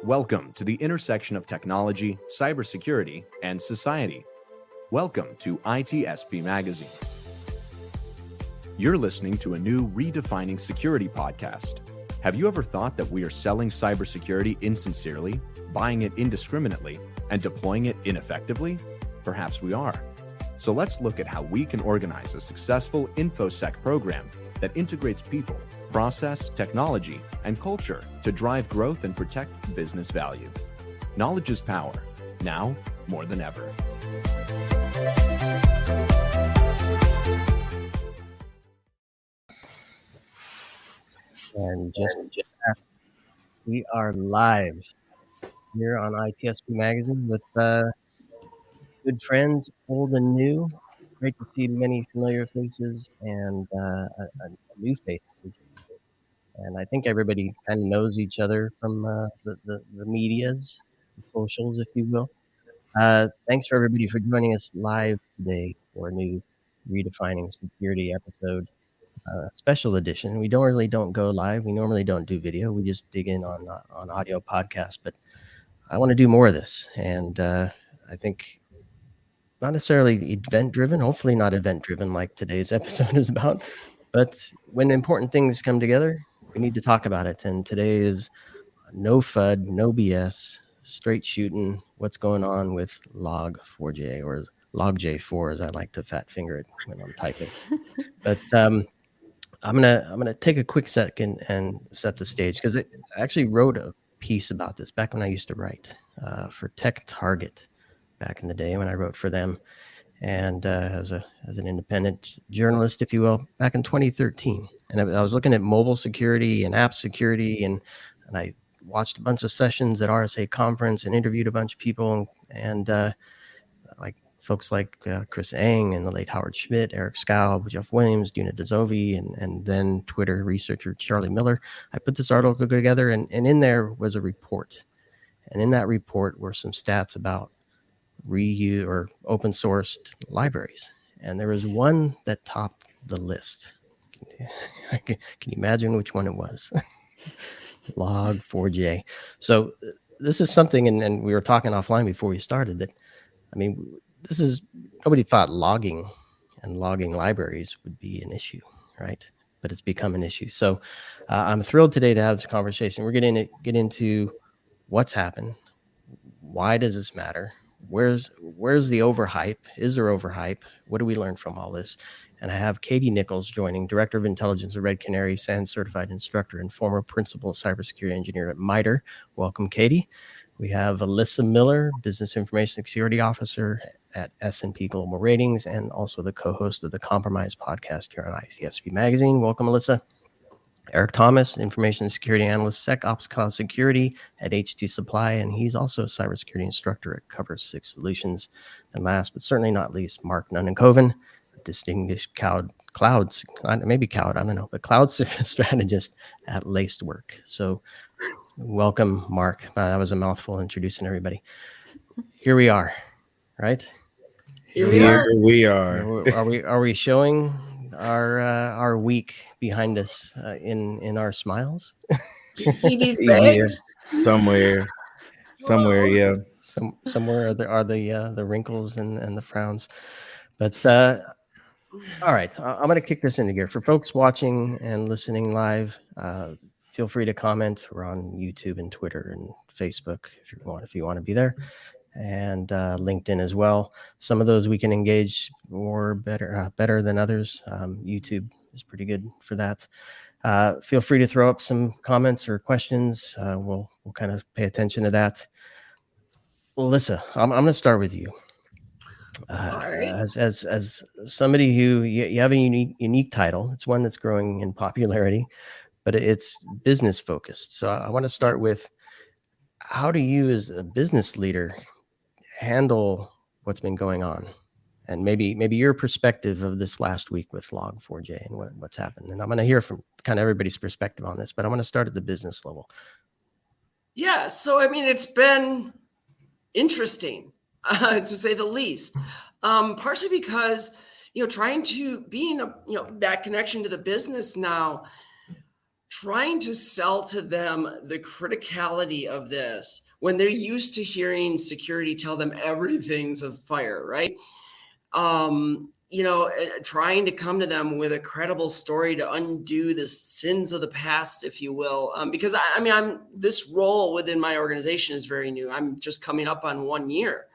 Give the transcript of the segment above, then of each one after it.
Welcome to the intersection of technology, cybersecurity, and society. Welcome to ITSPmagazine. You're listening to a new Redefining Security podcast. Have you ever thought that we are selling cybersecurity insincerely, buying it indiscriminately, and deploying it ineffectively? Perhaps we are. So let's look at how we can organize a successful InfoSec program that integrates people, process, technology, and culture to drive growth and protect business value. Knowledge is power, now more than ever. And just we are live here on ITSP Magazine with good friends, old and new. Great to see many familiar faces and a new face. And I think everybody kind of knows each other from the medias, the socials, if you will. Thanks for everybody for joining us live today for a new Redefining Security episode. Special edition. We don't go live. We normally don't do video. We just dig in on audio podcasts. But I want to do more of this, and I think not necessarily event driven. Hopefully, not event driven like today's episode is about. But when important things come together, we need to talk about it. And today is no FUD, no BS, straight shooting. What's going on with log4j or log4j, as I like to fat finger it when I'm typing. But I'm gonna take a quick second and set the stage because I actually wrote a piece about this back when I used to write for TechTarget back in the day when I wrote for them, and as an independent journalist, if you will, back in 2013. And I was looking at mobile security and app security, and I watched a bunch of sessions at RSA conference and interviewed a bunch of people, and like folks like Chris Eng and the late Howard Schmidt, Eric Scow, Jeff Williams, Duna Dezovi, and then Twitter researcher Charlie Miller. I put this article together, and in there was a report. And in that report were some stats about reuse or open sourced libraries. And there was one that topped the list. Can you imagine which one it was? log4j. So this is something, and we were talking offline before we started, that, I mean, this is, nobody thought logging and logging libraries would be an issue, right? But it's become an issue. So I'm thrilled today to have this conversation. We're going to get into what's happened. Why does this matter? Where's the overhype? Is there overhype? What do we learn from all this? And I have Katie Nichols joining, Director of Intelligence at Red Canary, SANS certified instructor and former principal cybersecurity engineer at MITRE. Welcome, Katie. We have Alyssa Miller, Business Information Security Officer at S&P Global Ratings, and also the co-host of the Compromise podcast here on ITSP Magazine. Welcome, Alyssa. Eric Thomas, Information Security Analyst, SecOps Cloud Security at HT Supply, and he's also a cybersecurity instructor at Cover 6 Solutions. And last but certainly not least, Mark Nunnikhoven, a distinguished cloud strategist at Lacedwork. So welcome, Mark. That was a mouthful introducing everybody. Here we are, right? Here we are. Are we showing our week behind us in our smiles? Do you see these bags? Yeah, somewhere, yeah. Somewhere are the wrinkles and the frowns. But all right, I'm going to kick this into gear. For folks watching and listening live, feel free to comment. We're on YouTube and Twitter and Facebook if you want to be there, and LinkedIn as well. Some of those we can engage better than others. YouTube is pretty good for that. Feel free to throw up some comments or questions. We'll kind of pay attention to that. Well, Alyssa, I'm going to start with you. Right. As somebody who you have a unique title. It's one that's growing in popularity, but it's business focused. So I want to start with, how do you as a business leader handle what's been going on, and maybe your perspective of this last week with log4j and what's happened? And I'm going to hear from kind of everybody's perspective on this, but I want to start at the business level. Yeah. So, I mean, it's been interesting, to say the least, partially because, trying to being that connection to the business now, trying to sell to them the criticality of this when they're used to hearing security tell them everything's a fire, right? Trying to come to them with a credible story to undo the sins of the past, if you will. Because I'm this role within my organization is very new. I'm just coming up on 1 year.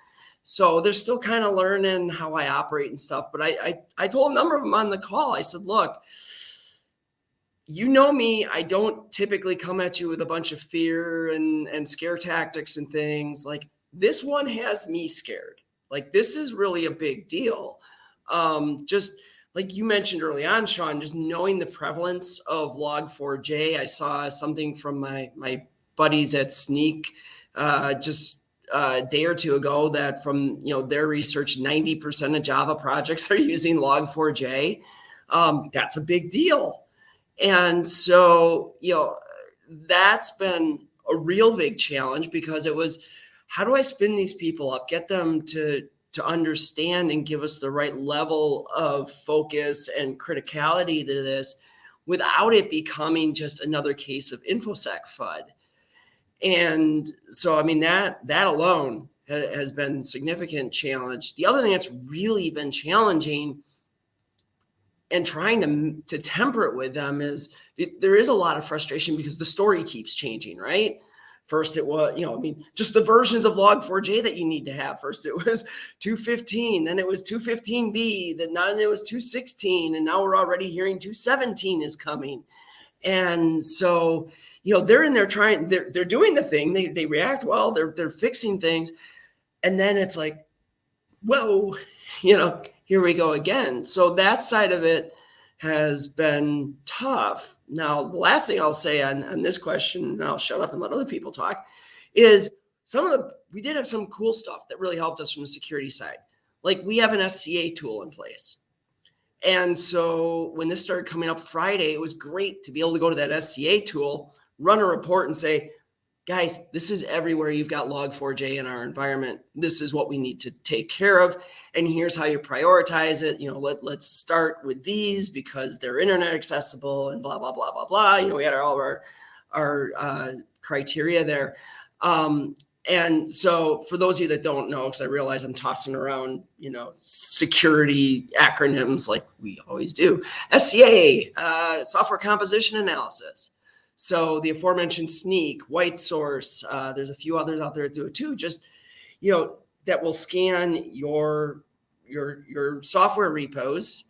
So they're still kind of learning how I operate and stuff. But I told a number of them on the call, I said, look, you know me, I don't typically come at you with a bunch of fear and scare tactics and things. Like, this one has me scared. Like, this is really a big deal. Just like you mentioned early on, Sean, just knowing the prevalence of log4j. I saw something from my buddies at Sneak just a day or two ago that from their research, 90% of Java projects are using log4j. That's a big deal. And so, that's been a real big challenge, because it was, how do I spin these people up, get them to understand and give us the right level of focus and criticality to this without it becoming just another case of InfoSec FUD. And so, that alone has been a significant challenge. The other thing that's really been challenging and trying to temper it with them is there is a lot of frustration because the story keeps changing, right? First it was, just the versions of log4j that you need to have. First it was 215, then it was 215B, then now it was 216, and now we're already hearing 217 is coming. And so, they're in there trying, they're doing the thing, they react well, they're fixing things. And then it's like, whoa, here we go again. So that side of it has been tough. Now, the last thing I'll say on this question, and I'll shut up and let other people talk, is we did have some cool stuff that really helped us from the security side. Like, we have an SCA tool in place. And so when this started coming up Friday, it was great to be able to go to that SCA tool, run a report and say, guys, this is everywhere you've got log4j in our environment. This is what we need to take care of. And here's how you prioritize it. Let's start with these because they're internet accessible and blah, blah, blah, blah, blah. We had all of our criteria there. And so for those of you that don't know, because I realize I'm tossing around, security acronyms like we always do, SCA, software composition analysis. So the aforementioned Sneak, White Source, there's a few others out there that do it too. Just, that will scan your software repos,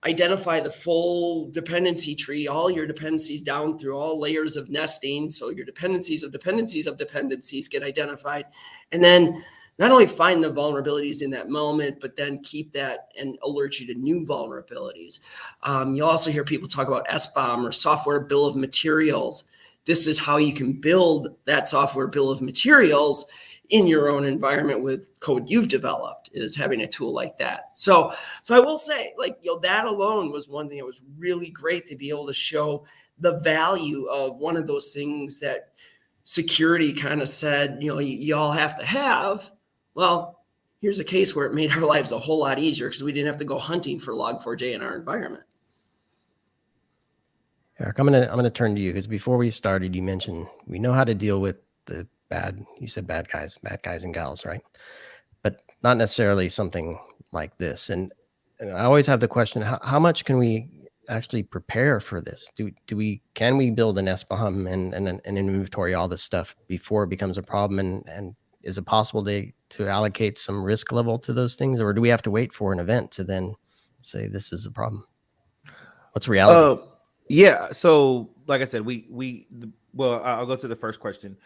identify the full dependency tree, all your dependencies down through all layers of nesting. So your dependencies of dependencies of dependencies get identified, and then not only find the vulnerabilities in that moment, but then keep that and alert you to new vulnerabilities. You'll also hear people talk about SBOM or software bill of materials. This is how you can build that software bill of materials in your own environment with code you've developed, is having a tool like that. So I will say, that alone was one thing that was really great, to be able to show the value of one of those things that security kind of said, you all have to have. Well, here's a case where it made our lives a whole lot easier because we didn't have to go hunting for log4j in our environment. Eric, I'm gonna turn to you, because before we started, you mentioned we know how to deal with the bad guys and gals, right? But not necessarily something like this. And I always have the question: how much can we actually prepare for this? Can we build an SBOM and inventory all this stuff before it becomes a problem? And is it possible to allocate some risk level to those things, or do we have to wait for an event to then say this is a problem? What's reality? Yeah. So, like I said, I'll go to the first question.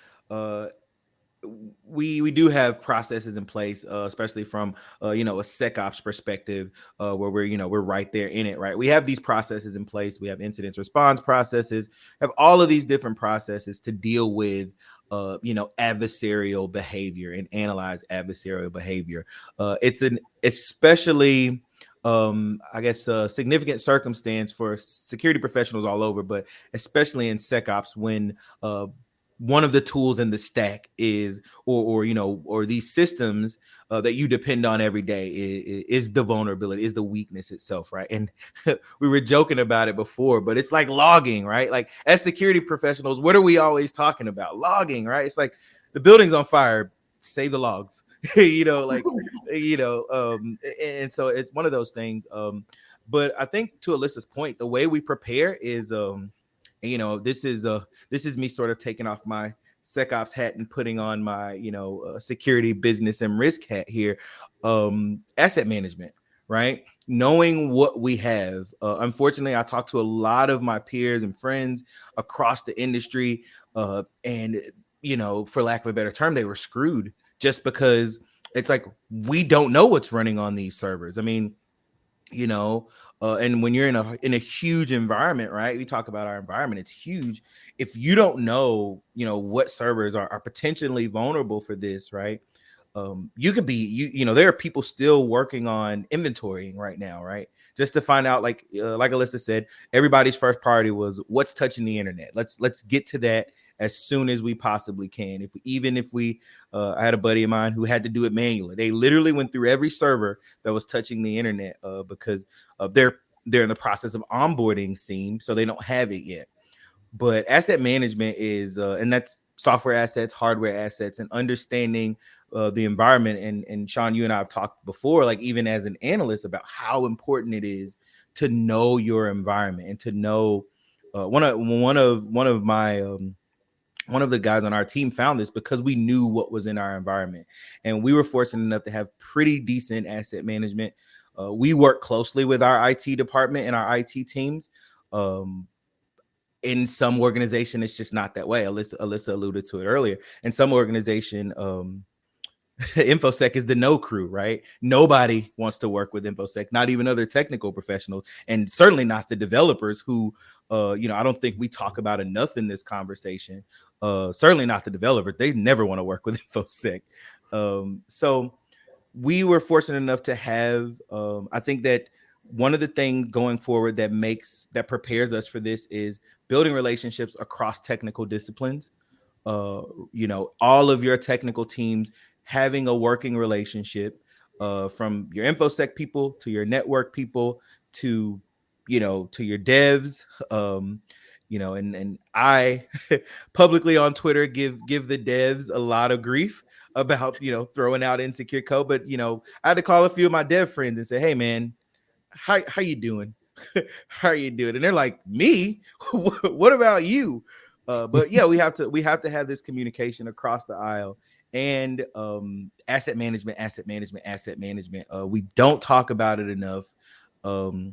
We do have processes in place, especially from a SecOps perspective, where we're right there in it, right? We have these processes in place. We have incident response processes, have all of these different processes to deal with adversarial behavior and analyze adversarial behavior. It's an especially significant circumstance for security professionals all over, but especially in SecOps when one of the tools in the stack is, or these systems that you depend on every day is the vulnerability, is the weakness itself, right? And we were joking about it before, but it's like logging, right? Like as security professionals, what are we always talking about? Logging, right? It's like the building's on fire, save the logs, and so it's one of those things. But I think to Alyssa's point, the way we prepare is, this is me sort of taking off my SecOps hat and putting on my, security, business, and risk hat here. Asset management, right? Knowing what we have. Unfortunately, I talked to a lot of my peers and friends across the industry, and for lack of a better term, they were screwed just because it's like we don't know what's running on these servers. I mean, and when you're in a huge environment, right? We talk about our environment; it's huge. If you don't know, what servers are potentially vulnerable for this, right? You could be, there are people still working on inventorying right now, right? Just to find out, like Alyssa said, everybody's first priority was what's touching the internet. Let's get to that as soon as we possibly can. I had a buddy of mine who had to do it manually. They literally went through every server that was touching the internet because they're in the process of onboarding Seam, so they don't have it yet. But asset management is, and that's software assets, hardware assets, and understanding the environment. And Sean, you and I have talked before, like even as an analyst, about how important it is to know your environment and to know. One of the guys on our team found this because we knew what was in our environment, and we were fortunate enough to have pretty decent asset management. We work closely with our IT department and our IT teams. In some organization, it's just not that way. Alyssa alluded to it earlier. In some organization, InfoSec is the no crew, right? Nobody wants to work with InfoSec, not even other technical professionals, and certainly not the developers who, I don't think we talk about enough in this conversation. Certainly not the developers. They never want to work with InfoSec. So we were fortunate enough to have, I think that one of the things going forward that prepares us for this is building relationships across technical disciplines. All of your technical teams having a working relationship, from your InfoSec people to your network people to your devs. And I publicly on Twitter give the devs a lot of grief about throwing out insecure code, but I had to call a few of my dev friends and say, hey man, how you doing? How are you doing? And they're like, me? What about you? But yeah, we have to have this communication across the aisle. And asset management. We don't talk about it enough. It's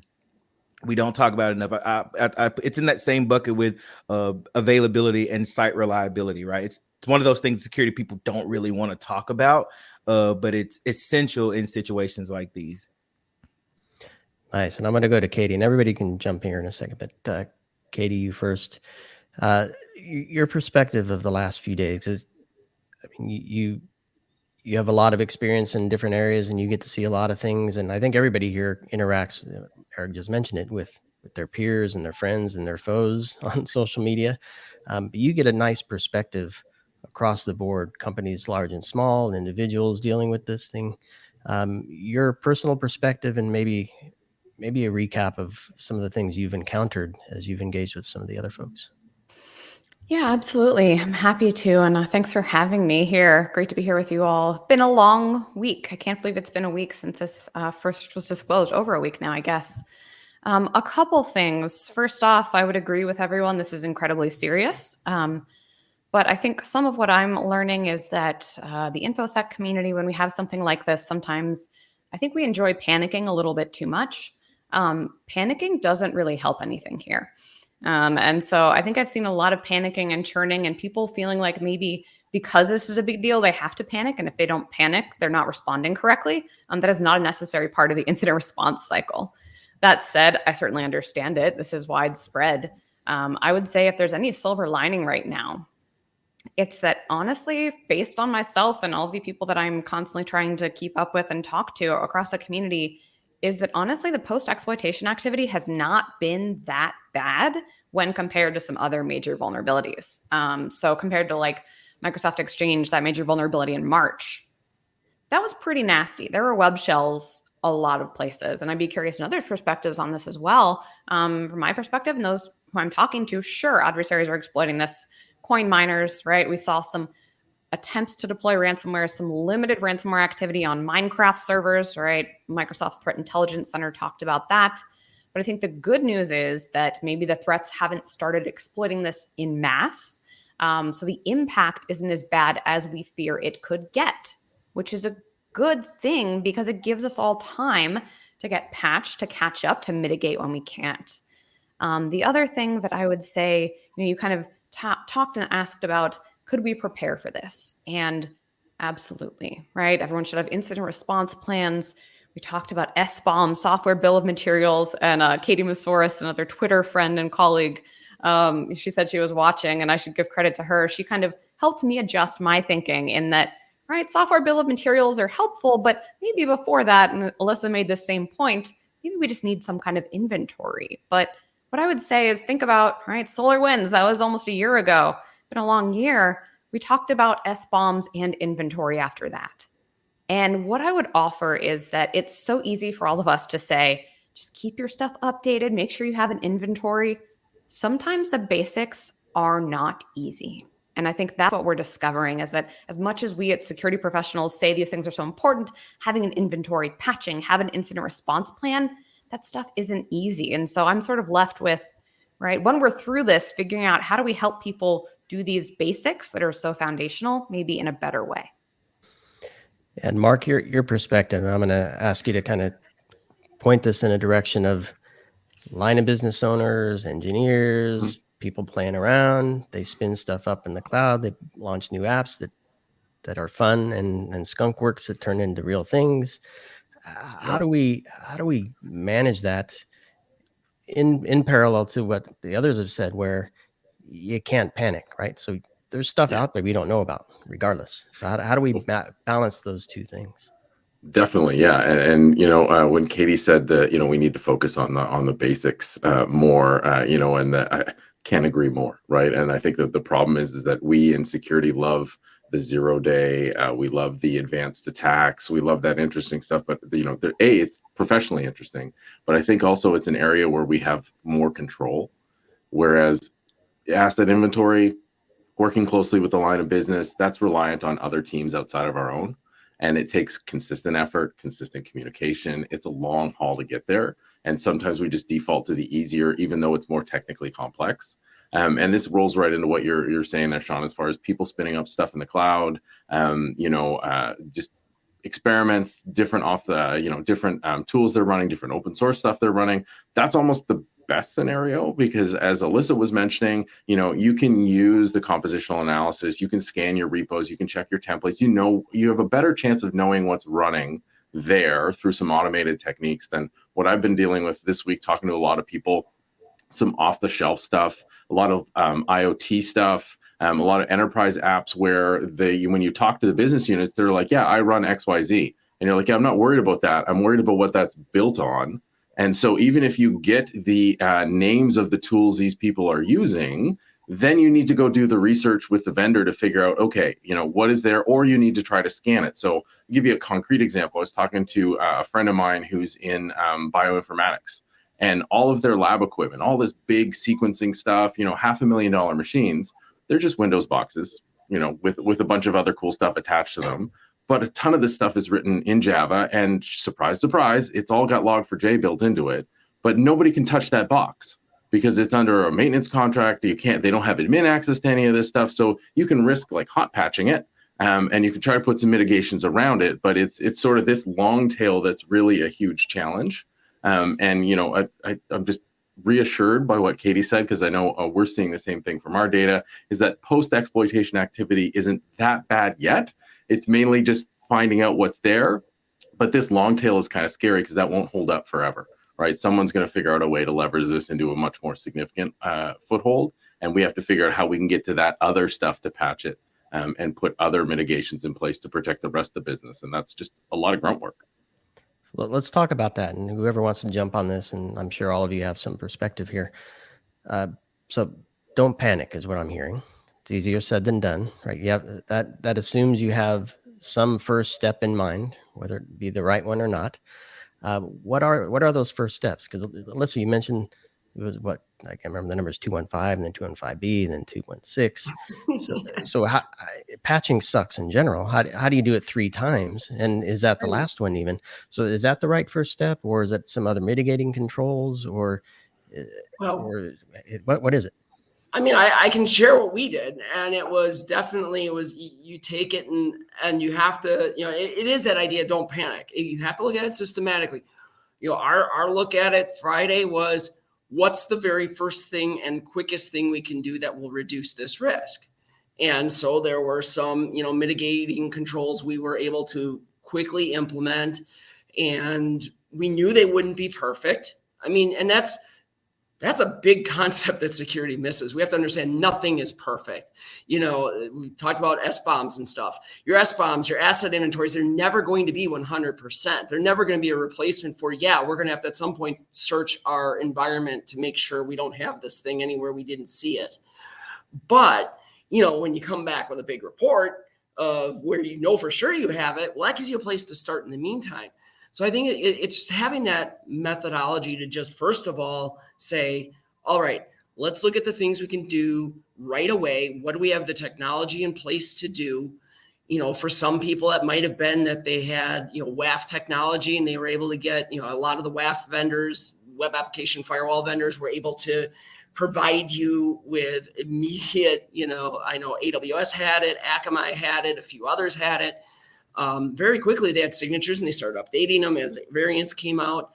in that same bucket with availability and site reliability, right? It's one of those things security people don't really want to talk about, but it's essential in situations like these. Nice. And I'm going to go to Katie, and everybody can jump here in a second, but Katie, you first. Your perspective of the last few days is, you have a lot of experience in different areas, and you get to see a lot of things. And I think everybody here interacts, Eric just mentioned it, with their peers and their friends and their foes on social media. But you get a nice perspective across the board, companies large and small, and individuals dealing with this thing. Your personal perspective, and maybe a recap of some of the things you've encountered as you've engaged with some of the other folks. Yeah, absolutely. I'm happy to. And thanks for having me here. Great to be here with you all. Been a long week. I can't believe it's been a week since this first was disclosed. Over a week now, I guess. A couple things. First off, I would agree with everyone. This is incredibly serious. But I think some of what I'm learning is that the InfoSec community, when we have something like this, sometimes I think we enjoy panicking a little bit too much. Panicking doesn't really help anything here. And so I think I've seen a lot of panicking and churning, and people feeling like maybe because this is a big deal, they have to panic. And if they don't panic, they're not responding correctly. That is not a necessary part of the incident response cycle. That said, I certainly understand it. This is widespread. I would say if there's any silver lining right now, it's that honestly, based on myself and all of the people that I'm constantly trying to keep up with and talk to across the community, is that honestly, the post-exploitation activity has not been that bad when compared to some other major vulnerabilities. So compared to like Microsoft Exchange, that major vulnerability in March, that was pretty nasty. There were web shells a lot of places. And I'd be curious in others' perspectives on this as well. From my perspective and those who I'm talking to, sure, adversaries are exploiting this. Coin miners, right? We saw some attempts to deploy ransomware, some limited ransomware activity on Minecraft servers, right? Microsoft's Threat Intelligence Center talked about that. But I think the good news is that maybe the threats haven't started exploiting this in mass. So the impact isn't as bad as we fear it could get, which is a good thing because it gives us all time to get patched, to catch up, to mitigate when we can't. The other thing that I would say, you kind of talked and asked about, could we prepare for this? And absolutely, right? Everyone should have incident response plans. We talked about SBOM, software bill of materials, and Katie Masouras, another Twitter friend and colleague, she said she was watching, and I should give credit to her. She kind of helped me adjust my thinking in that, right, software bill of materials are helpful, but maybe before that, and Alyssa made the same point, maybe we just need some kind of inventory. But what I would say is think about, right, SolarWinds, that was almost a year ago. Been a long year. We talked about SBOMs and inventory after that. And what I would offer is that it's so easy for all of us to say, just keep your stuff updated, make sure you have an inventory. Sometimes the basics are not easy. And I think that's what we're discovering is that as much as we as security professionals say these things are so important, having an inventory, patching, have an incident response plan, that stuff isn't easy. And so I'm sort of left with, right, when we're through this, figuring out how do we help people do these basics that are so foundational, maybe in a better way. And Mark, your perspective, and I'm going to ask you to kind of point this in a direction of line of business owners, engineers, people playing around. They spin stuff up in the cloud. They launch new apps that are fun and skunkworks that turn into real things. How do we manage that in parallel to what the others have said, where you can't panic, right? So there's stuff out there we don't know about regardless. So how do we balance those two things? Definitely, yeah, and when Katie said that we need to focus on the basics more, and that I can't agree more, right? And I think that the problem is that we in security love the 0 day, we love the advanced attacks, we love that interesting stuff, but it's professionally interesting, but I think also it's an area where we have more control, whereas asset inventory, working closely with the line of business, that's reliant on other teams outside of our own. And it takes consistent effort, consistent communication. It's a long haul to get there. And sometimes we just default to the easier, even though it's more technically complex. And this rolls right into what you're saying there, Sean, as far as people spinning up stuff in the cloud, just experiments, different different tools they're running, different open source stuff they're running. That's almost the best scenario, because as Alyssa was mentioning, you can use the compositional analysis, you can scan your repos, you can check your templates, you have a better chance of knowing what's running there through some automated techniques than what I've been dealing with this week, talking to a lot of people, some off-the-shelf stuff, a lot of IoT stuff, a lot of enterprise apps where when you talk to the business units, they're like, yeah, I run XYZ. And you're like, yeah, I'm not worried about that. I'm worried about what that's built on. And so even if you get the names of the tools these people are using, then you need to go do the research with the vendor to figure out, okay, what is there, or you need to try to scan it. So I'll give you a concrete example. I was talking to a friend of mine who's in bioinformatics, and all of their lab equipment, all this big sequencing stuff, $500,000 machines, they're just Windows boxes, with a bunch of other cool stuff attached to them. But a ton of this stuff is written in Java, and surprise, surprise, it's all got log4j built into it. But nobody can touch that box because it's under a maintenance contract. They don't have admin access to any of this stuff. So you can risk like hot patching it, and you can try to put some mitigations around it. But it's sort of this long tail that's really a huge challenge. I'm just reassured by what Katie said, because I know we're seeing the same thing from our data, is that post-exploitation activity isn't that bad yet. It's mainly just finding out what's there. But this long tail is kind of scary because that won't hold up forever, right? Someone's going to figure out a way to leverage this into a much more significant foothold. And we have to figure out how we can get to that other stuff to patch it and put other mitigations in place to protect the rest of the business. And that's just a lot of grunt work. So let's talk about that. And whoever wants to jump on this, and I'm sure all of you have some perspective here. So don't panic is what I'm hearing. It's easier said than done, right? Yeah, that assumes you have some first step in mind, whether it be the right one or not. What are those first steps? Because Alyssa, you mentioned it was what I can't remember the numbers 215 and then 215B and then 216. So patching sucks in general. How do you do it 3 times? And is that the last one even? So is that the right first step, or is it some other mitigating controls, or what is it? I mean, I can share what we did, and it was you take it and you have to, it is that idea. Don't panic. You have to look at it systematically. Our look at it Friday was, what's the very first thing and quickest thing we can do that will reduce this risk? And so there were some, mitigating controls we were able to quickly implement, and we knew they wouldn't be perfect. I mean, and that's a big concept that security misses. We have to understand nothing is perfect. We talked about SBOMs and stuff. Your SBOMs, your asset inventories, they're never going to be 100%. They're never going to be a replacement for, we're going to have to at some point search our environment to make sure we don't have this thing anywhere we didn't see it. But, when you come back with a big report of where for sure you have it, well, that gives you a place to start in the meantime. So I think it's having that methodology to just, first of all, say, all right, let's look at the things we can do right away. What do we have the technology in place to do? For some people, that might have been that they had, WAF technology, and they were able to get, a lot of the WAF vendors, web application firewall vendors, were able to provide you with immediate, I know AWS had it, Akamai had it, a few others had it. Very quickly, they had signatures and they started updating them as variants came out.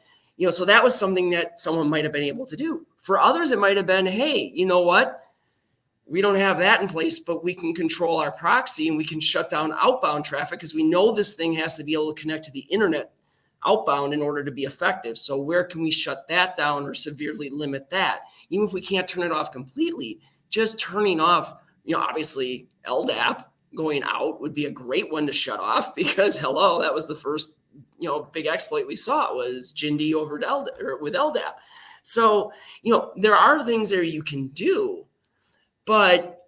So that was something that someone might have been able to do. For others, it might have been, hey, you know what? We don't have that in place, but we can control our proxy and we can shut down outbound traffic because we know this thing has to be able to connect to the internet outbound in order to be effective. So where can we shut that down or severely limit that? Even if we can't turn it off completely, just turning off, obviously LDAP going out would be a great one to shut off, because that was the first, big exploit we saw was Jindy over with LDAP. So, there are things there you can do, but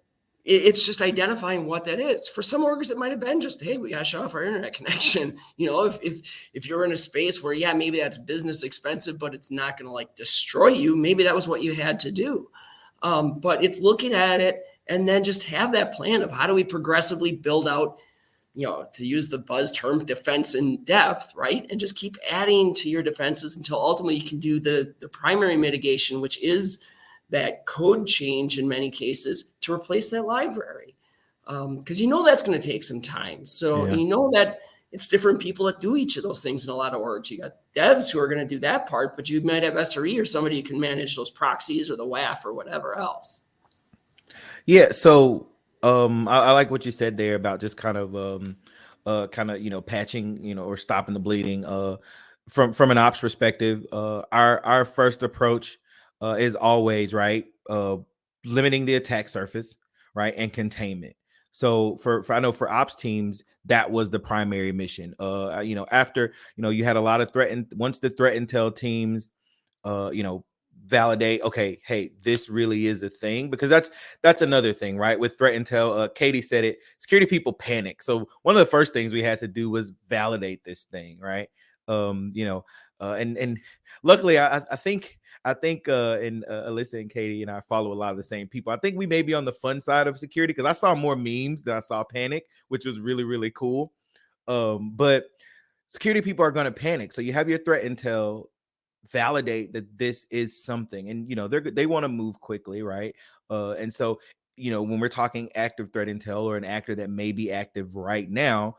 it's just identifying what that is. For some orgs, it might have been just, hey, we got to shut off our internet connection. If you're in a space where, maybe that's business expensive, but it's not going to destroy you, maybe that was what you had to do. But it's looking at it and then just have that plan of how do we progressively build out, to use the buzz term, defense in depth, right? And just keep adding to your defenses until ultimately you can do the primary mitigation, which is that code change in many cases to replace that library. Because that's going to take some time. So that it's different people that do each of those things in a lot of orgs. You got devs who are going to do that part, but you might have SRE or somebody who can manage those proxies or the WAF or whatever else. Yeah. So I like what you said there about just kind of patching, or stopping the bleeding. From an ops perspective, our first approach is always right, limiting the attack surface, right, and containment. So I know for ops teams, that was the primary mission. After you had a lot of once the threat intel teams, validate, okay, hey, this really is a thing, because that's another thing, right? With threat intel, Katie said it, security people panic. So one of the first things we had to do was validate this thing, right? And luckily, I think and Alyssa and Katie and I follow a lot of the same people. I think we may be on the fun side of security, because I saw more memes than I saw panic, which was really, really cool. But security people are going to panic. So you have your threat intel validate that this is something, and they want to move quickly, right? And so when we're talking active threat intel or an actor that may be active right now,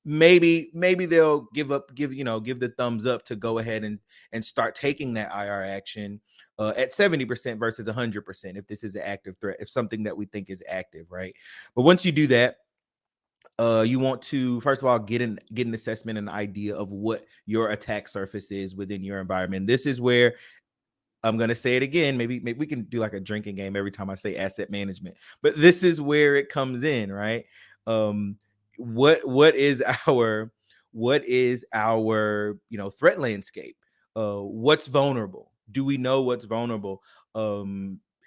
maybe they'll give the thumbs up to go ahead and start taking that IR action at 70% versus 100% if this is an active threat, if something that we think is active, right? But once you do that, you want to, first of all, get an assessment and an idea of what your attack surface is within your environment. This is where I'm going to say it again. Maybe we can do like a drinking game every time I say asset management, but this is where it comes in, right? What is our threat landscape? What's vulnerable? Do we know what's vulnerable?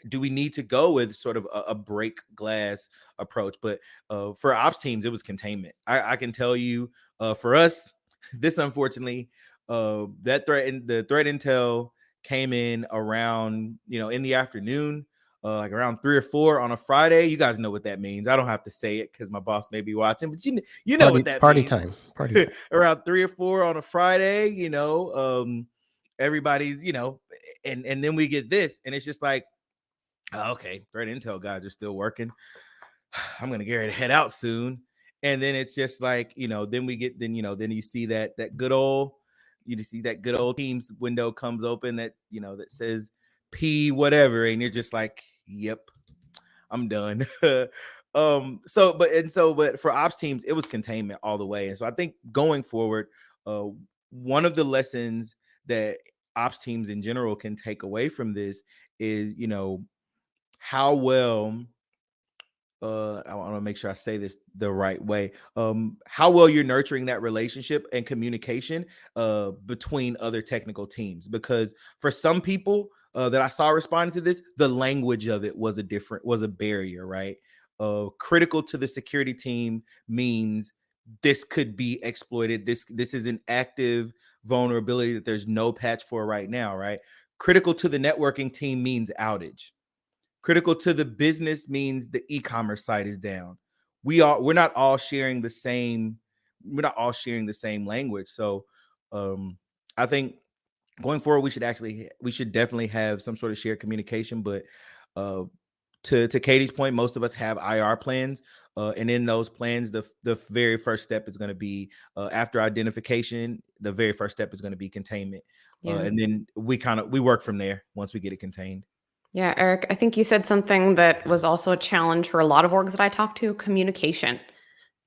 do we need to go with sort of a break glass approach? But for ops teams, it was containment. I can tell you, for us, this unfortunately, the threat intel came in around, in the afternoon, like around 3 or 4 on a Friday. You guys know what that means. I don't have to say it because my boss may be watching, but you know what that party means. Time. Party time. Around 3 or 4 on a Friday, everybody's, and then we get this, and it's just like, oh, okay, threat intel guys are still working. I'm gonna get ready to head out soon. And then it's just like, then you see that good old, Teams window comes open that, that says P whatever, and you're just like, yep, I'm done. But for ops teams, it was containment all the way. And so I think going forward, one of the lessons that ops teams in general can take away from this is, how well, I want to make sure I say this the right way. How well you're nurturing that relationship and communication between other technical teams, because for some people that I saw responding to this, the language of it was a barrier, right? Critical to the security team means this could be exploited. This is an active vulnerability that there's no patch for right now, right? Critical to the networking team means outage. Critical to the business means the e-commerce site is down. We're not all sharing the same language. So I think going forward, we should definitely have some sort of shared communication. But to Katie's point, most of us have IR plans, and in those plans, the very first step is going to be after identification. The very first step is going to be containment, and then we work from there once we get it contained. Yeah, Eric, I think you said something that was also a challenge for a lot of orgs that I talked to: communication.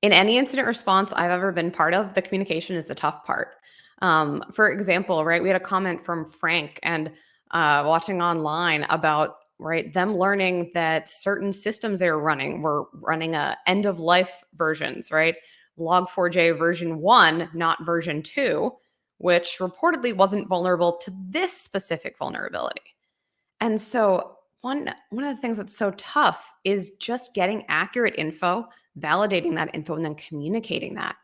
In any incident response I've ever been part of, the communication is the tough part. For example, right, we had a comment from Frank and watching online about, right, them learning that certain systems they were running end of life versions, right? Log4j version 1, not version 2, which reportedly wasn't vulnerable to this specific vulnerability. And so one of the things that's so tough is just getting accurate info, validating that info, and then communicating that,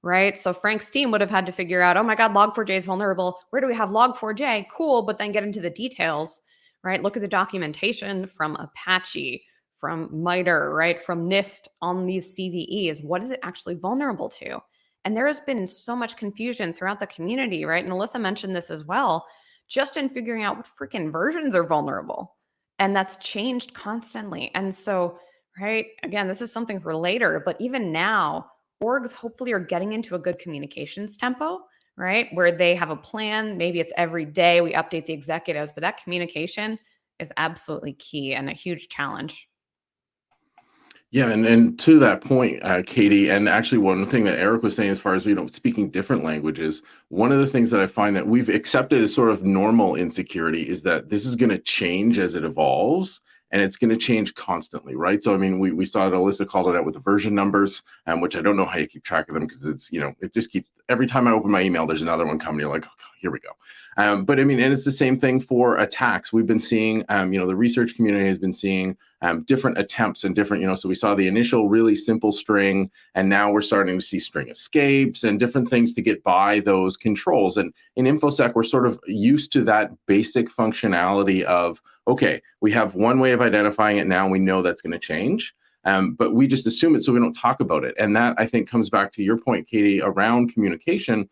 right? So Frank's team would have had to figure out, oh my God, log4j is vulnerable. Where do we have log4j? Cool, but then get into the details, right? Look at the documentation from Apache, from MITRE, right? From NIST on these CVEs. What is it actually vulnerable to? And there has been so much confusion throughout the community, right? And Alyssa mentioned this as well, just in figuring out what freaking versions are vulnerable. And that's changed constantly. And so, right, again, this is something for later, but even now, orgs hopefully are getting into a good communications tempo, right? Where they have a plan. Maybe it's every day we update the executives, but that communication is absolutely key and a huge challenge. Yeah, and to that point, Katie, and actually one thing that Eric was saying, as far as speaking different languages, one of the things that I find that we've accepted as sort of normal in security is that this is going to change as it evolves, and it's going to change constantly, right? So I mean, we saw that Alyssa called it out with the version numbers, which I don't know how you keep track of them, because it's it just keeps, every time I open my email, there's another one coming. You're like, oh, here we go. But I mean, and it's the same thing for attacks. We've been seeing, the research community has been seeing different attempts and different, so we saw the initial really simple string, and now we're starting to see string escapes and different things to get by those controls. And in InfoSec, we're sort of used to that basic functionality of, okay, we have one way of identifying it now, we know that's going to change. But we just assume it, so we don't talk about it. And that, I think, comes back to your point, Katie, around communication,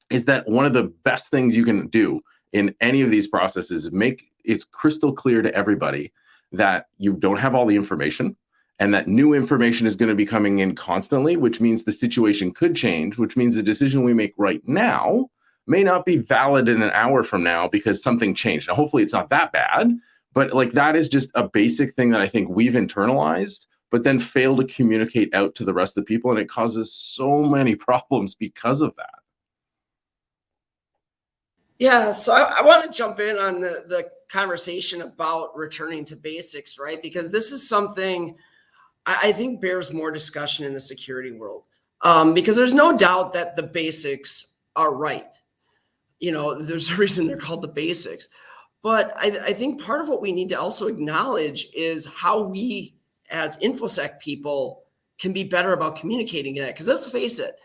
is that one of the best things you can do in any of these processes is make it crystal clear to everybody that you don't have all the information, and that new information is going to be coming in constantly, which means the situation could change, which means the decision we make right now may not be valid in an hour from now because something changed. Now, hopefully it's not that bad, but like that is just a basic thing that I think we've internalized, but then fail to communicate out to the rest of the people, and it causes so many problems because of that. Yeah, so I want to jump in on the conversation about returning to basics, right? Because this is something I think bears more discussion in the security world, because there's no doubt that the basics are right. There's a reason they're called the basics. But I think part of what we need to also acknowledge is how we as InfoSec people can be better about communicating that. Because let's face it,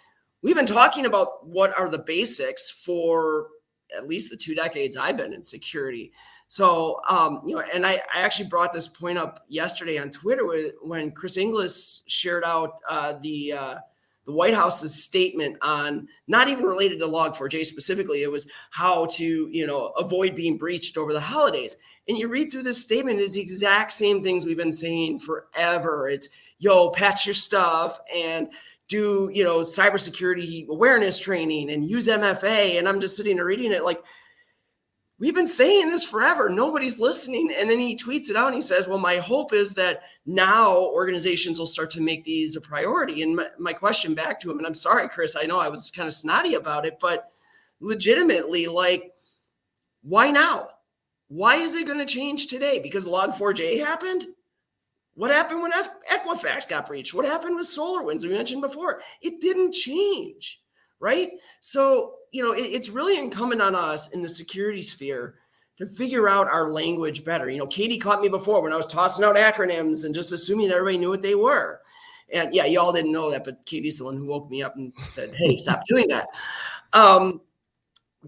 we've been talking about what are the basics for at least the 2 decades I've been in security. So, and I actually brought this point up yesterday on Twitter when Chris Inglis shared out the White House's statement on, not even related to Log4j specifically, it was how to, avoid being breached over the holidays. And you read through this statement, it's the exact same things we've been saying forever. It's, patch your stuff and do, cybersecurity awareness training and use MFA. And I'm just sitting there reading it like, we've been saying this forever. Nobody's listening. And then he tweets it out and he says, well, my hope is that now organizations will start to make these a priority. And my question back to him, and I'm sorry, Chris, I know I was kind of snotty about it, but legitimately, like, why now? Why is it going to change today? Because Log4j happened? What happened when Equifax got breached? What happened with SolarWinds we mentioned before? It didn't change, right? So, it's really incumbent on us in the security sphere to figure out our language better. Katie caught me before when I was tossing out acronyms and just assuming that everybody knew what they were. And yeah, y'all didn't know that, but Katie's the one who woke me up and said, hey, stop doing that.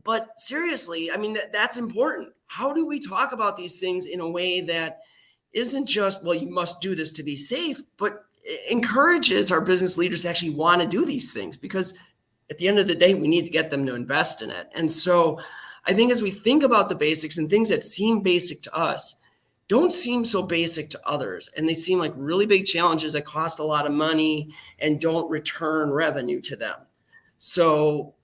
But seriously, I mean, that's important. How do we talk about these things in a way that isn't just, well, you must do this to be safe, but encourages our business leaders to actually want to do these things? Because at the end of the day, we need to get them to invest in it. And so I think as we think about the basics and things that seem basic to us, don't seem so basic to others. And they seem like really big challenges that cost a lot of money and don't return revenue to them. So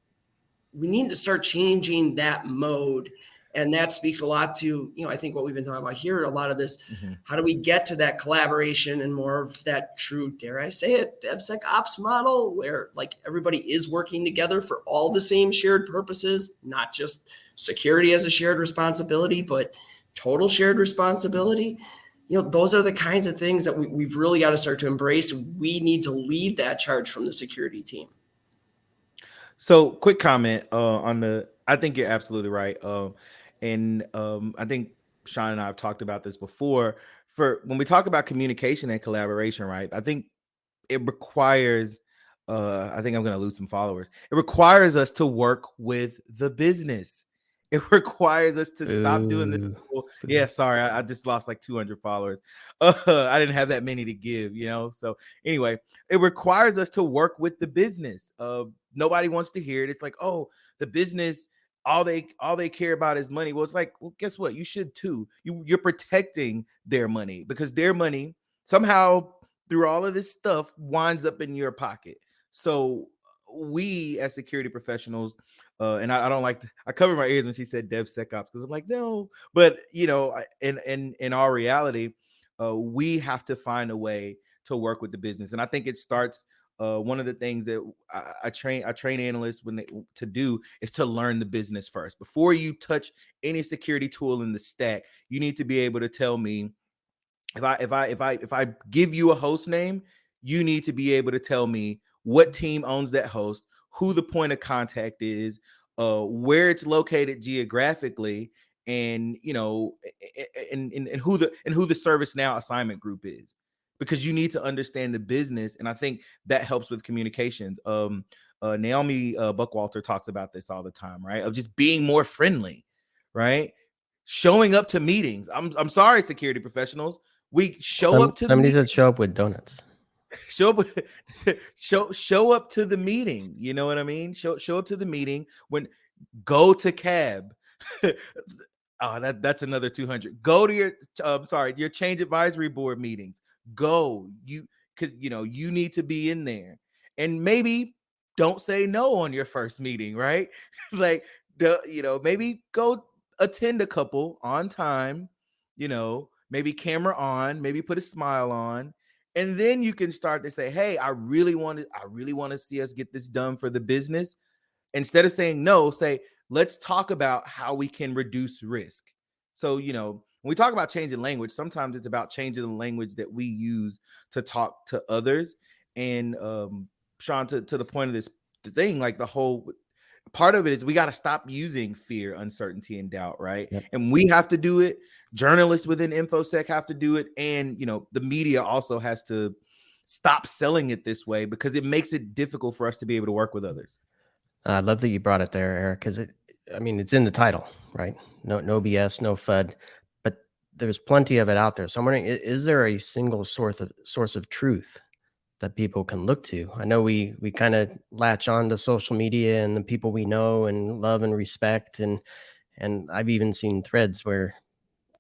we need to start changing that mode. And that speaks a lot to, I think what we've been talking about here, a lot of this, how do we get to that collaboration and more of that true, dare I say it, DevSecOps model where like everybody is working together for all the same shared purposes, not just security as a shared responsibility, but total shared responsibility. Those are the kinds of things that we've really got to start to embrace. We need to lead that charge from the security team. So quick comment I think you're absolutely right. And I think Sean and I have talked about this before. For when we talk about communication and collaboration, right? I think it requires, I think I'm going to lose some followers. It requires us to work with the business. It requires us to stop doing this. Yeah, sorry, I just lost like 200 followers. I didn't have that many to give, So anyway, it requires us to work with the business. Nobody wants to hear it. It's like, oh, the business, all they care about is money. Well, it's like, well, guess what? You should too. You're protecting their money because their money somehow through all of this stuff winds up in your pocket. So we as security professionals, and I don't like to, I cover my ears when she said DevSecOps because I'm like, no, but in our reality, we have to find a way to work with the business. And I think it starts, one of the things that I train analysts to do is to learn the business first. Before you touch any security tool in the stack, you need to be able to tell me, if I give you a host name, you need to be able to tell me what team owns that host, who the point of contact is, where it's located geographically, and and who the ServiceNow assignment group is, because you need to understand the business. And I think that helps with communications. Naomi Buckwalter talks about this all the time, right? Of just being more friendly, right? Showing up to meetings. I'm sorry, security professionals. We show up to somebody said show up with donuts. Show up to the meeting. You know what I mean? Show up to the meeting. When go to CAB. Oh, that's another 200. Go to your change advisory board meetings. Go, because you need to be in there. And maybe don't say no on your first meeting, right? Like maybe go attend a couple on time, maybe camera on, maybe put a smile on, and then you can start to say, hey, I really want to see us get this done for the business. Instead of saying no, say, let's talk about how we can reduce risk. So, when we talk about changing language, sometimes it's about changing the language that we use to talk to others. And Sean, to the point of this thing, like the whole part of it is we got to stop using fear, uncertainty, and doubt, right? Yep. And we have to do it. Journalists within InfoSec have to do it. And, the media also has to stop selling it this way because it makes it difficult for us to be able to work with others. I love that you brought it there, Eric, because it's in the title, right? No BS, no FUD, but there's plenty of it out there. So I'm wondering, is there a single source of truth that people can look to? I know we kind of latch on to social media and the people we know and love and respect, and I've even seen threads where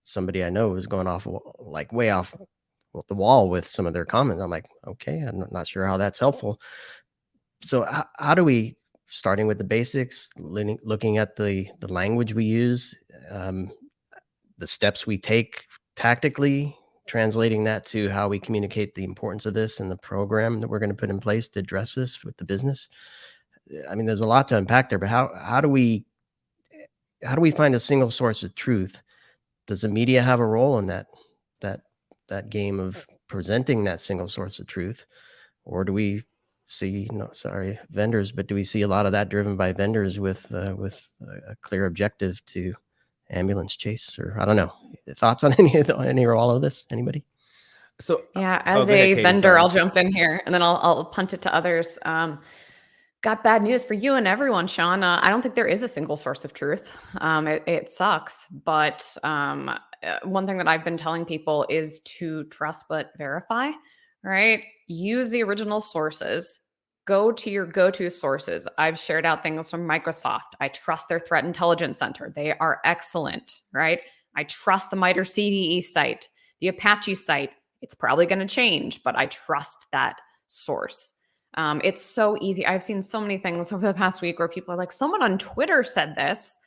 somebody I know is going off like way off the wall with some of their comments. I'm like, okay, I'm not sure how that's helpful. So how do we, starting with the basics, looking at the language we use, the steps we take tactically, translating that to how we communicate the importance of this and the program that we're going to put in place to address this with the business? There's a lot to unpack there, but how do we find a single source of truth? Does the media have a role in that game of presenting that single source of truth? Or do we see, vendors, but do we see a lot of that driven by vendors with a clear objective to ambulance chase? Or I don't know. Thoughts on any or all of this? Anybody? So yeah, as a vendor, I'll jump in here and then I'll punt it to others. Got bad news for you and everyone, Sean. I don't think there is a single source of truth. It sucks, but one thing that I've been telling people is to trust but verify, right? Use the original sources. Go to your go-to sources. I've shared out things from Microsoft. I trust their threat intelligence center. They are excellent, right? I trust the MITRE CVE site, the Apache site. It's probably going to change, but I trust that source. It's so easy. I've seen so many things over the past week where people are like, someone on Twitter said this.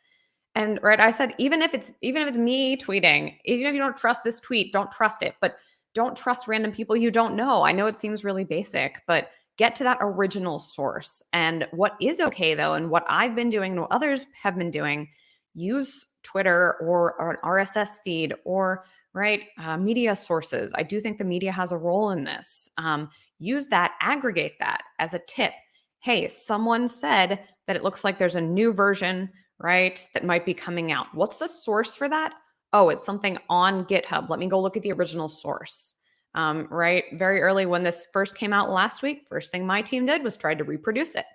And right, I said, even if it's me tweeting, even if you don't trust this tweet, don't trust it, but don't trust random people you don't know. I know it seems really basic, but get to that original source. And what is okay though, and what I've been doing and what others have been doing, use Twitter or an RSS feed or media sources. I do think the media has a role in this. Use that, aggregate that as a tip. Hey, someone said that it looks like there's a new version, right, that might be coming out. What's the source for that? Oh, it's something on GitHub. Let me go look at the original source. Right? Very early when this first came out last week, first thing my team did was try to reproduce it,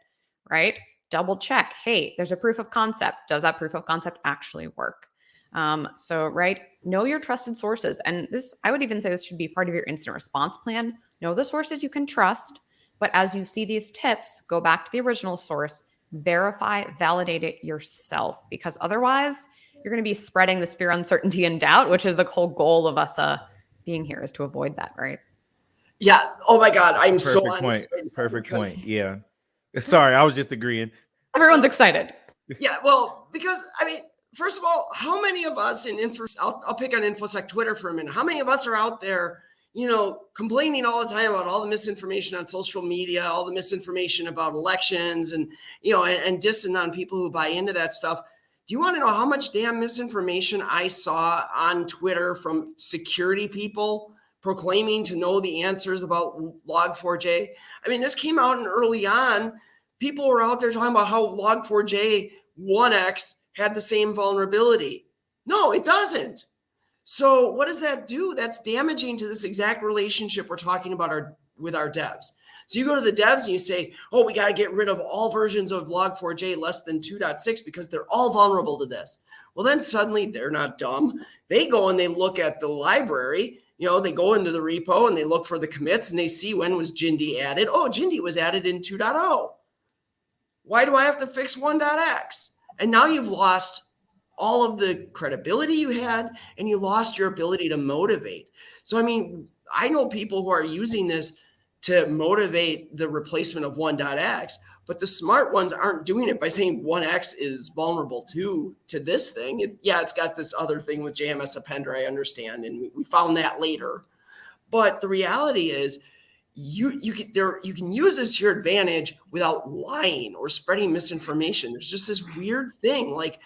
right? Double check. Hey, there's a proof of concept. Does that proof of concept actually work? Right, know your trusted sources. And this, I would even say this should be part of your incident response plan. Know the sources you can trust, but as you see these tips, go back to the original source, verify, validate it yourself, because otherwise you're going to be spreading this fear, uncertainty, and doubt, which is the whole goal of us being here, is to avoid that, right? Yeah. Oh my God. I'm so on point. this right now. Perfect point. Yeah. Sorry, I was just agreeing. Everyone's excited. Yeah. Well, because first of all, how many of us in I'll pick on InfoSec Twitter for a minute. How many of us are out there, complaining all the time about all the misinformation on social media, all the misinformation about elections and dissing on people who buy into that stuff? Do you want to know how much damn misinformation I saw on Twitter from security people proclaiming to know the answers about log4j? This came out and early on, people were out there talking about how log4j 1x had the same vulnerability. No, it doesn't. So what does that do? That's damaging to this exact relationship we're talking about with our devs. So you go to the devs and you say, oh, we got to get rid of all versions of log4j less than 2.6 because they're all vulnerable to this. Well, then suddenly they're not dumb. They go and they look at the library. They go into the repo and they look for the commits and they see when was Jindy added. Oh, Jindy was added in 2.0. Why do I have to fix 1.x? And now you've lost all of the credibility you had and you lost your ability to motivate. So, I know people who are using this to motivate the replacement of 1.x, but the smart ones aren't doing it by saying 1x is vulnerable to this thing. It's got this other thing with JMS appender, I understand, and we found that later. But the reality is you can use this to your advantage without lying or spreading misinformation. There's just this weird thing, like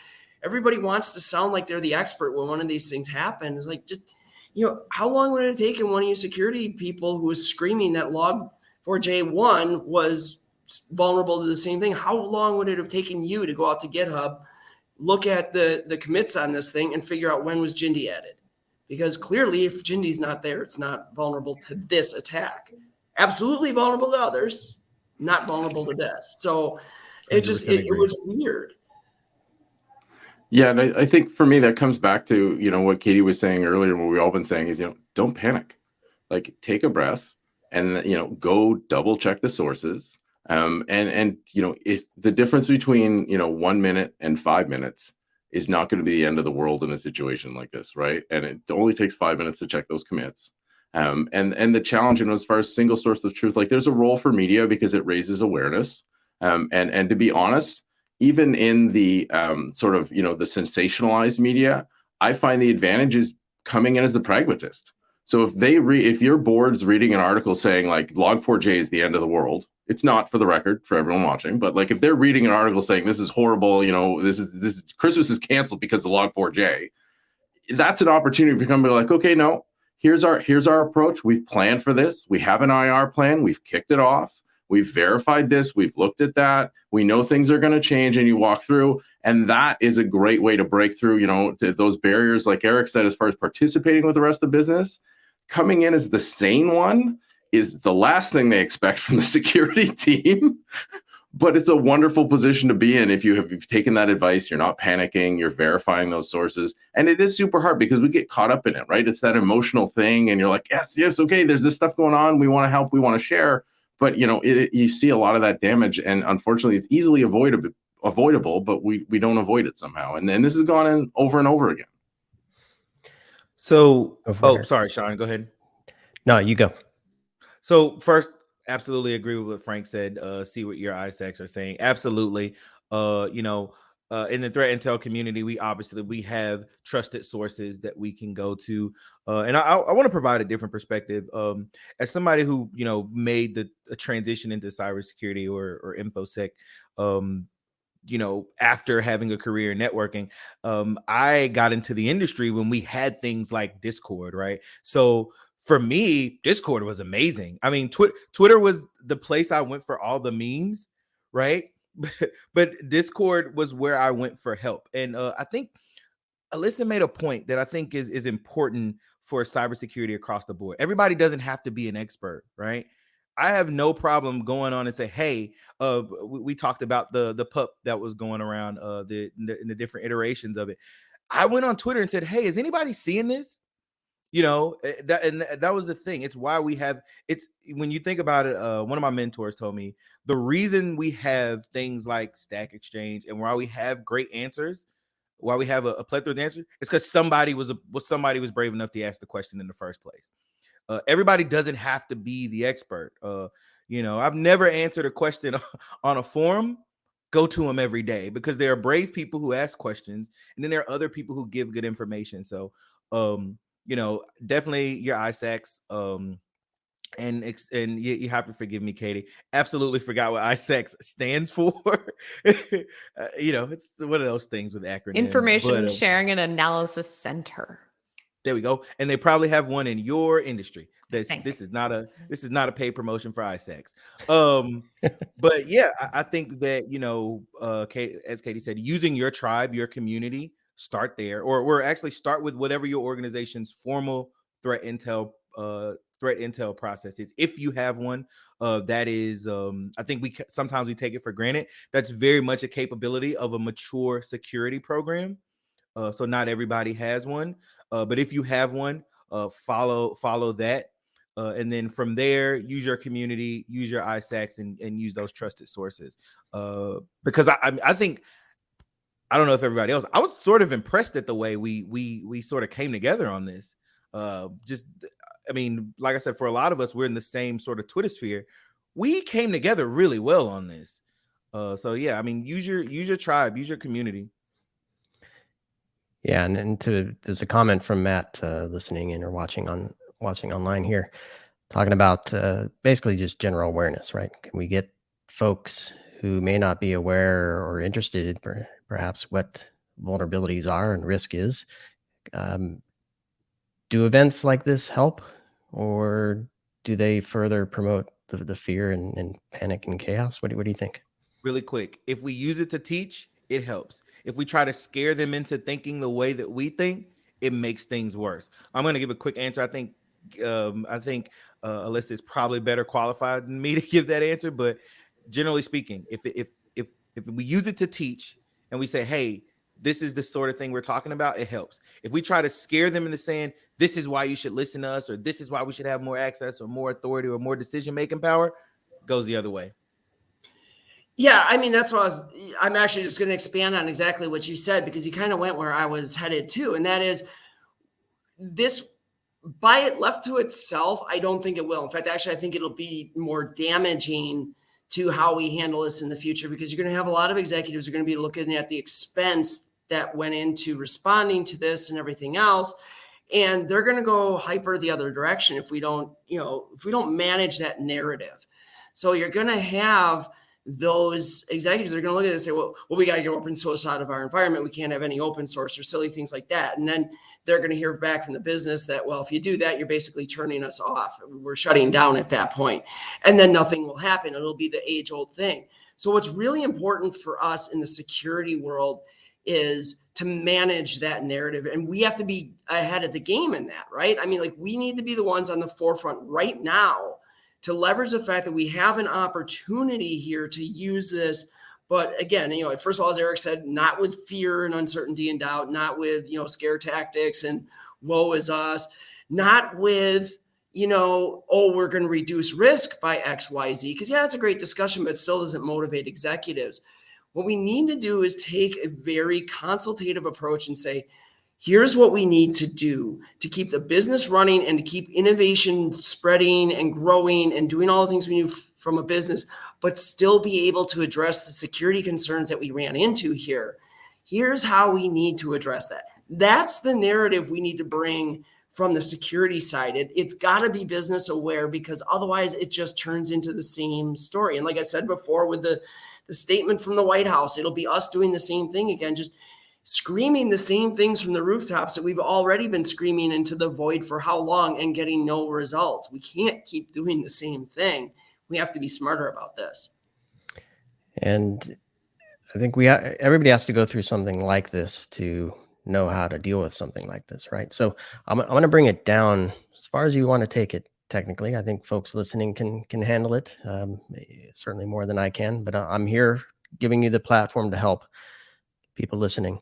everybody wants to sound like they're the expert when one of these things happens. Like, just how long would it have taken one of you security people who was screaming that log4j1 was vulnerable to the same thing. How long would it have taken you to go out to GitHub, look at the commits on this thing, and figure out when was Jindy added? Because clearly, if Jindy's not there, it's not vulnerable to this attack. Absolutely vulnerable to others, not vulnerable to this. So it was weird. Yeah, and I think for me that comes back to, you know, what Katie was saying earlier, what we've all been saying is, you know, don't panic. Like, take a breath and, you know, go double check the sources. And you know, if the difference between, you know, 1 minute and 5 minutes is not going to be the end of the world in a situation like this, right? And it only takes 5 minutes to check those commits. And the challenge, and as far as single source of truth, like, there's a role for media because it raises awareness. And to be honest, even in the sort of, you know, the sensationalized media, I find the advantage is coming in as the pragmatist. So if your board's reading an article saying like log4j is the end of the world, it's not, for the record, for everyone watching, but like if they're reading an article saying this is horrible, you know, this Christmas is canceled because of log4j, that's an opportunity for company like, okay, no, here's our approach. We've planned for this. We have an IR plan. We've kicked it off. We've verified this. We've looked at that. We know things are going to change, and you walk through. And that is a great way to break through, you know, those barriers, like Eric said, as far as participating with the rest of the business. Coming in as the sane one is the last thing they expect from the security team. But it's a wonderful position to be in if you've taken that advice. You're not panicking. You're verifying those sources. And it is super hard because we get caught up in it, right? It's that emotional thing. And you're like, yes, okay, there's this stuff going on. We want to help. We want to share. But, you know, you see a lot of that damage. And unfortunately, it's easily avoidable, but we don't avoid it somehow. And then this has gone in over and over again. So, sorry, Sean, go ahead. No, you go. So first, absolutely agree with what Frank said. See what your ISACs are saying. Absolutely. You know, in the threat intel community, we have trusted sources that we can go to. And I want to provide a different perspective. As somebody who, you know, made a transition into cybersecurity or InfoSec, you know, after having a career in networking, I got into the industry when we had things like Discord, right? So for me, Discord was amazing. I mean, Twitter was the place I went for all the memes, right? But Discord was where I went for help. And I think Alyssa made a point that I think is important for cybersecurity across the board. Everybody doesn't have to be an expert, right? I have no problem going on and say, hey, we talked about the pup that was going around in the different iterations of it. I went on Twitter and said, hey, is anybody seeing this? You know, that was the thing. It's why when you think about it, one of my mentors told me the reason we have things like Stack Exchange and why we have great answers, why we have a plethora of answers, is because somebody was brave enough to ask the question in the first place. Everybody doesn't have to be the expert. You know, I've never answered a question on a forum. Go to them every day because there are brave people who ask questions, and then there are other people who give good information. So, you know, definitely your ISACs. And you have to forgive me, Katie. Absolutely forgot what ISACs stands for. You know, it's one of those things with acronyms. Information Sharing and Analysis Center. There we go. And they probably have one in your industry. This is not a paid promotion for ISACs. But yeah, I think that, you know, as Katie said, using your tribe, your community, start there, or actually start with whatever your organization's formal threat intel process is. If you have one, that is, I think sometimes we take it for granted. That's very much a capability of a mature security program. So not everybody has one. But if you have one, follow that. And then from there, use your community, use your ISACs, and use those trusted sources. Because I think, I don't know if everybody else, I was sort of impressed at the way we sort of came together on this. I mean, like I said, for a lot of us, we're in the same sort of Twitter sphere. We came together really well on this. So yeah, I mean, use your tribe, use your community. Yeah, and there's a comment from Matt listening in or watching online here, talking about basically just general awareness, right? Can we get folks who may not be aware or interested, perhaps, what vulnerabilities are and risk is? Do events like this help, or do they further promote the fear and panic and chaos? What do you think? Really quick, if we use it to teach, it helps. If we try to scare them into thinking the way that we think, it makes things worse. I'm going to give a quick answer. I think Alyssa is probably better qualified than me to give that answer. But generally speaking, if we use it to teach and we say, hey, this is the sort of thing we're talking about, it helps. If we try to scare them into saying, this is why you should listen to us, or this is why we should have more access or more authority or more decision-making power, it goes the other way. Yeah, I mean, that's what I'm actually just going to expand on exactly what you said, because you kind of went where I was headed too. And that is, this, by it left to itself, I don't think it will. In fact, actually, I think it'll be more damaging to how we handle this in the future, because you're going to have a lot of executives who are going to be looking at the expense that went into responding to this and everything else. And they're going to go hyper the other direction if we don't manage that narrative. So you're going to have those executives are going to look at it and say, well, we got to get open source out of our environment. We can't have any open source or silly things like that. And then they're going to hear back from the business that, well, if you do that, you're basically turning us off. We're shutting down at that point. And then nothing will happen. It'll be the age-old thing. So what's really important for us in the security world is to manage that narrative. And we have to be ahead of the game in that, right? I mean, like, we need to be the ones on the forefront right now to leverage the fact that we have an opportunity here to use this. But again, first of all, as Eric said, not with fear and uncertainty and doubt, not with, scare tactics and woe is us, not with, we're going to reduce risk by X, Y, Z. Because it's a great discussion, but it still doesn't motivate executives. What we need to do is take a very consultative approach and say, here's what we need to do to keep the business running and to keep innovation spreading and growing and doing all the things we do from a business, but still be able to address the security concerns that we ran into here. Here's how we need to address that. That's the narrative we need to bring from the security side. It's got to be business aware, because otherwise it just turns into the same story. And like I said before, with the statement from the White House, it'll be us doing the same thing again, just screaming the same things from the rooftops that we've already been screaming into the void for how long and getting no results. We can't keep doing the same thing. We have to be smarter about this. And I think everybody has to go through something like this to know how to deal with something like this, right? So I'm going to bring it down as far as you want to take it. Technically, I think folks listening can handle it, certainly more than I can. But I'm here giving you the platform to help people listening.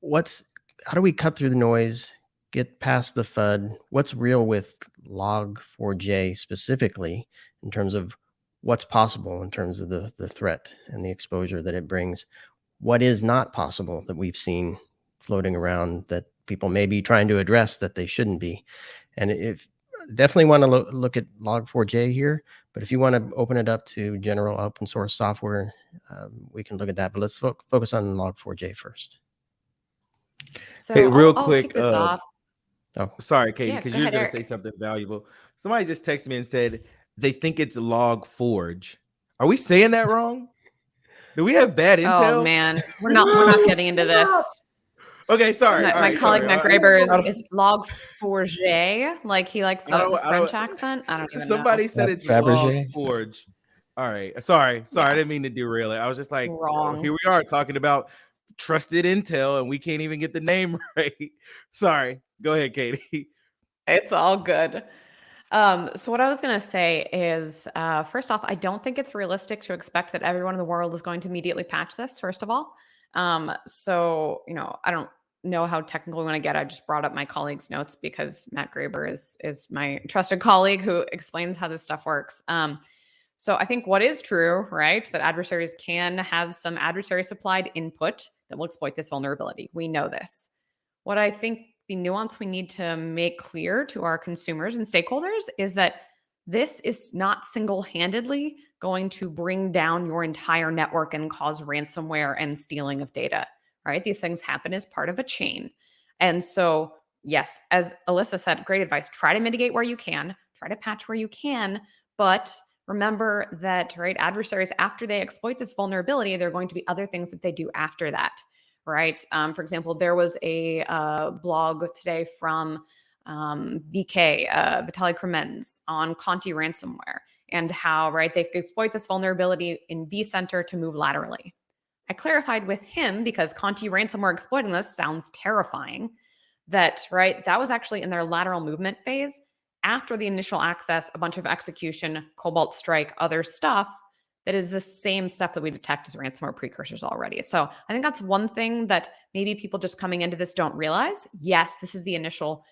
How do we cut through the noise, get past the FUD? What's real with log4j specifically in terms of what's possible in terms of the threat and the exposure that it brings? What is not possible that we've seen floating around that people may be trying to address that they shouldn't be? And if definitely want to look at log4j here, but if you want to open it up to general open source software, we can look at that. But let's focus on log4j first. So hey, real I'll quick. kick this off. Oh, sorry, Katie, Yeah, because go you're ahead, going to Eric. say something valuable. Somebody just texted me and said they think it's log4j. Are we saying that wrong? Do we have bad intel? Oh man, we're not getting into this. Okay, sorry. My colleague Matt Graber is log4j. Like, he likes the French accent. I don't even Somebody know. said it's Fabergé? log4j. All right. Sorry. Yeah. I didn't mean to derail it. I was just like, Wrong. Here we are talking about trusted intel and we can't even get the name right. Sorry. Go ahead, Katie. It's all good. So what I was going to say is, first off, I don't think it's realistic to expect that everyone in the world is going to immediately patch this, first of all. So, I don't know how technical we want to get. I just brought up my colleague's notes because Matt Graber is my trusted colleague who explains how this stuff works. So I think what is true, right, that adversaries can have some adversary supplied input that will exploit this vulnerability. We know this. What I think the nuance we need to make clear to our consumers and stakeholders is that this is not single-handedly going to bring down your entire network and cause ransomware and stealing of data, right? These things happen as part of a chain. And so, yes, as Alyssa said, great advice. Try to mitigate where you can, try to patch where you can, but remember that, right, adversaries, after they exploit this vulnerability, there are going to be other things that they do after that, right? For example, there was a blog today from VK, Vitaly Kremenz, on Conti ransomware. and how, right, they exploit this vulnerability in vCenter to move laterally. I clarified with him, because Conti ransomware exploiting this sounds terrifying, that, right, that was actually in their lateral movement phase after the initial access, a bunch of execution, Cobalt Strike, other stuff that is the same stuff that we detect as ransomware precursors already. So I think that's one thing that maybe people just coming into this don't realize. Yes, this is the initial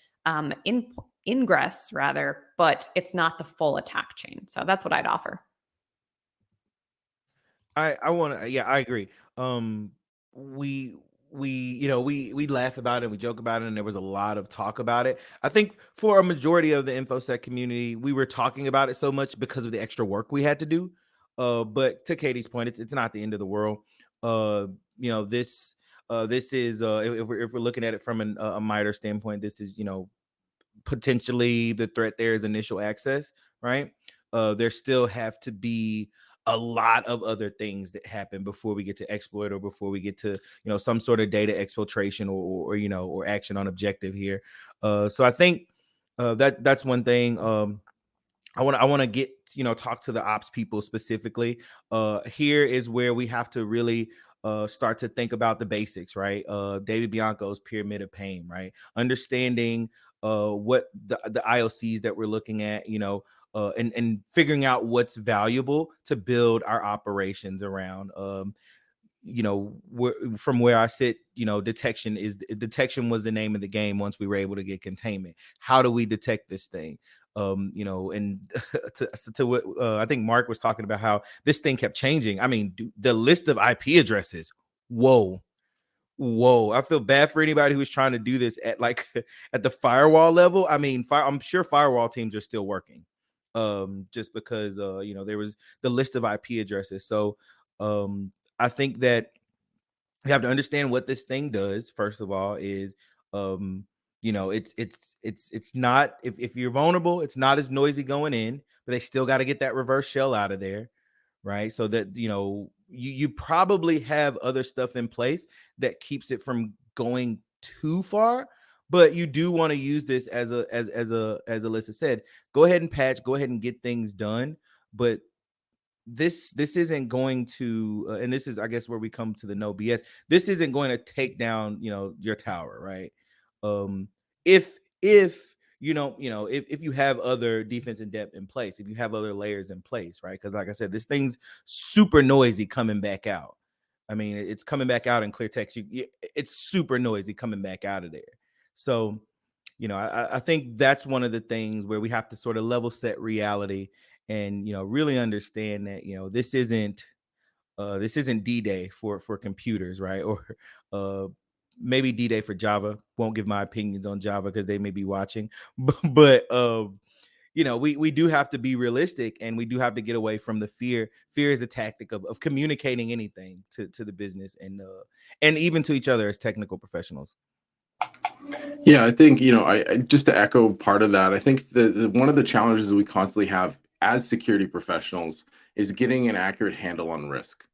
ingress rather, but it's not the full attack chain. So that's what I'd offer. I want to, yeah, I agree. We we laugh about it, we joke about it, and there was a lot of talk about it. I think for a majority of the InfoSec community, we were talking about it so much because of the extra work we had to do. But to Katie's point, it's not the end of the world. This is if we're looking at it from a MITRE standpoint, this is potentially the threat there is initial access, right? There still have to be a lot of other things that happen before we get to exploit, or before we get to some sort of data exfiltration or action on objective here. So I think that's one thing. I want to get talk to the ops people specifically. Here is where we have to really start to think about the basics, right? David Bianco's pyramid of pain, right? Understanding what the IOCs that we're looking at, and figuring out what's valuable to build our operations around. From where I sit, detection was the name of the game once we were able to get containment. How do we detect this thing? And to what I think Mark was talking about, how this thing kept changing. I mean, the list of IP addresses, whoa. I feel bad for anybody who's trying to do this at at the firewall level. I mean, I'm sure firewall teams are still working, just because there was the list of IP addresses. So I think that you have to understand what this thing does. First of all, is it's not, if you're vulnerable, it's not as noisy going in, but they still got to get that reverse shell out of there, right? So that you probably have other stuff in place that keeps it from going too far, but you do want to use this as Alyssa said, go ahead and patch, go ahead and get things done. But this isn't going to and this is, I guess, where we come to the no BS. This isn't going to take down your tower, right? If you have other defense in depth in place, if you have other layers in place, right? Because like I said, this thing's super noisy coming back out. I mean, it's coming back out in clear text. It's super noisy coming back out of there. So I think that's one of the things where we have to sort of level set reality and really understand that this isn't D-Day for computers, right? Or maybe D-Day for Java. Won't give my opinions on Java because they may be watching, but we do have to be realistic, and we do have to get away from the fear. Fear is a tactic of communicating anything to the business and even to each other as technical professionals. Yeah, I think, I just to echo part of that, I think the one of the challenges we constantly have as security professionals is getting an accurate handle on risk.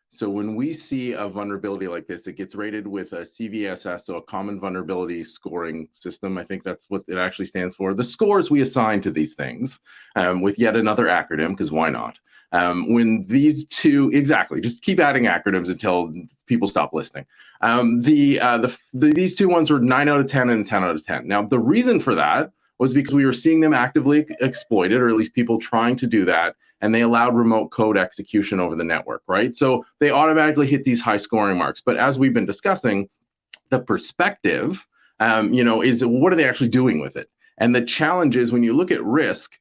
So when we see a vulnerability like this, it gets rated with a CVSS, so a common vulnerability scoring system. I think that's what it actually stands for. The scores we assign to these things, with yet another acronym, because why not? When these two, exactly, just keep adding acronyms until people stop listening. These two ones were 9 out of 10 and 10 out of 10. Now, the reason for that was because we were seeing them actively exploited, or at least people trying to do that, and they allowed remote code execution over the network, right? So they automatically hit these high scoring marks. But as we've been discussing, the perspective, is what are they actually doing with it? And the challenge is, when you look at risk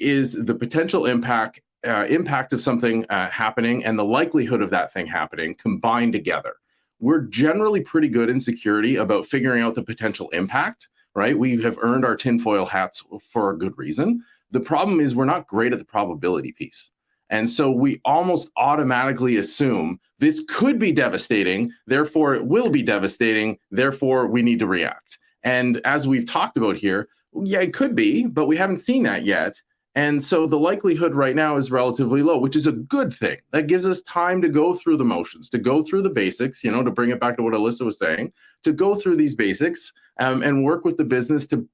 is the potential impact of something happening and the likelihood of that thing happening combined together. We're generally pretty good in security about figuring out the potential impact, right? We have earned our tinfoil hats for a good reason. The problem is we're not great at the probability piece. And so we almost automatically assume this could be devastating, therefore it will be devastating, therefore we need to react. And as we've talked about here, yeah, it could be, but we haven't seen that yet. And so the likelihood right now is relatively low, which is a good thing. That gives us time to go through the motions, to go through the basics, to bring it back to what Alyssa was saying, to go through these basics and work with the business to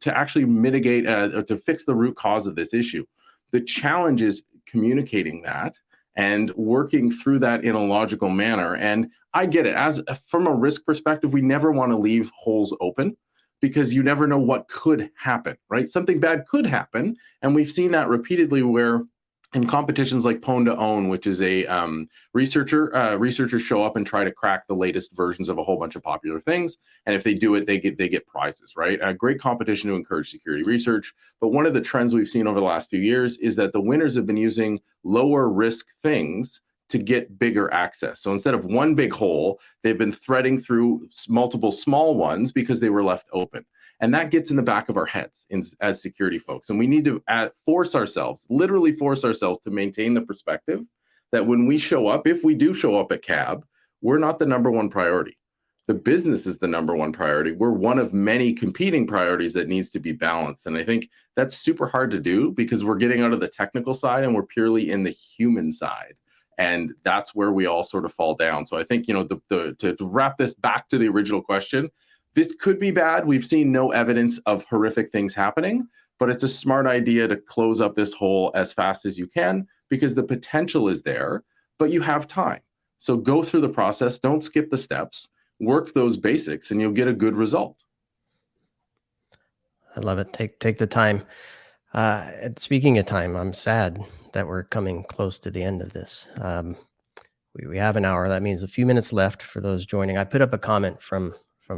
actually mitigate or to fix the root cause of this issue. The challenge is communicating that and working through that in a logical manner. And I get it. From a risk perspective, we never want to leave holes open because you never know what could happen, right? Something bad could happen. And we've seen that repeatedly where in competitions like Pwn to Own, which is a researchers show up and try to crack the latest versions of a whole bunch of popular things. And if they do it, they get prizes, right? A great competition to encourage security research. But one of the trends we've seen over the last few years is that the winners have been using lower risk things to get bigger access. So instead of one big hole, they've been threading through multiple small ones because they were left open. And that gets in the back of our heads as security folks. And we need to literally force ourselves to maintain the perspective that when we show up, if we do show up at CAB, we're not the number one priority. The business is the number one priority. We're one of many competing priorities that needs to be balanced. And I think that's super hard to do because we're getting out of the technical side and we're purely in the human side. And that's where we all sort of fall down. So I think, to wrap this back to the original question, this could be bad. We've seen no evidence of horrific things happening, but it's a smart idea to close up this hole as fast as you can because the potential is there, but you have time. So go through the process, don't skip the steps, work those basics, and you'll get a good result. I love it. Take the time. And speaking of time, I'm sad that we're coming close to the end of this. We have an hour. That means a few minutes left for those joining. I put up a comment from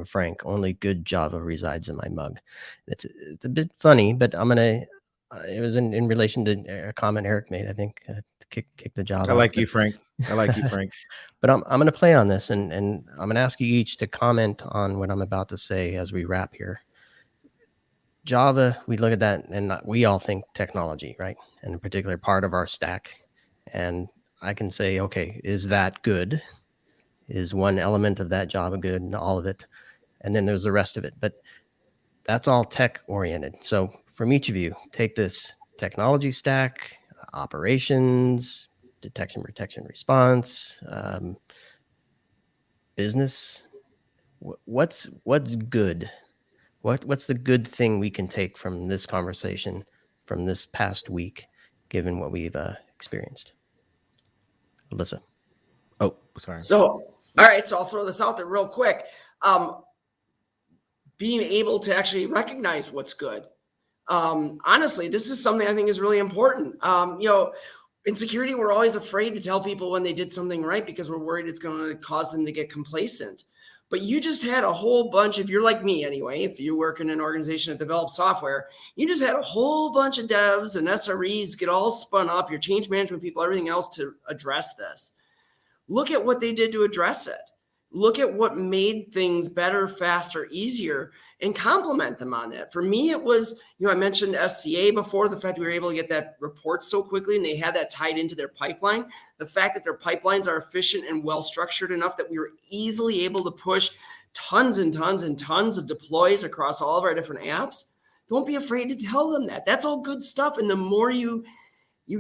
Frank. Only good Java resides in my mug. It's a bit funny, but I'm gonna. It was in relation to a comment Eric made. I think kick the Java. I like you, Frank. I like you, Frank. But I'm gonna play on this, and I'm gonna ask you each to comment on what I'm about to say as we wrap here. Java, we look at that, and we all think technology, right? And in particular, part of our stack. And I can say, okay, is that good? Is one element of that Java good and all of it? And then there's the rest of it. But that's all tech oriented. So from each of you, take this technology stack, operations, detection, protection, response, business. What's good? What's the good thing we can take from this conversation, from this past week, given what we've experienced? Alyssa. Oh, sorry. So, all right. So I'll throw this out there real quick. Being able to actually recognize what's good. Honestly, this is something I think is really important. In security, we're always afraid to tell people when they did something right because we're worried it's going to cause them to get complacent. But you just had a whole bunch, if you're like me anyway, if you work in an organization that develops software, you just had a whole bunch of devs and SREs get all spun up, your change management people, everything else to address this. Look at what they did to address it. Look at what made things better, faster, easier, and compliment them on that. For me, it was, I mentioned SCA before, the fact we were able to get that report so quickly and they had that tied into their pipeline. The fact that their pipelines are efficient and well-structured enough that we were easily able to push tons and tons and tons of deploys across all of our different apps. Don't be afraid to tell them that. That's all good stuff. And the more you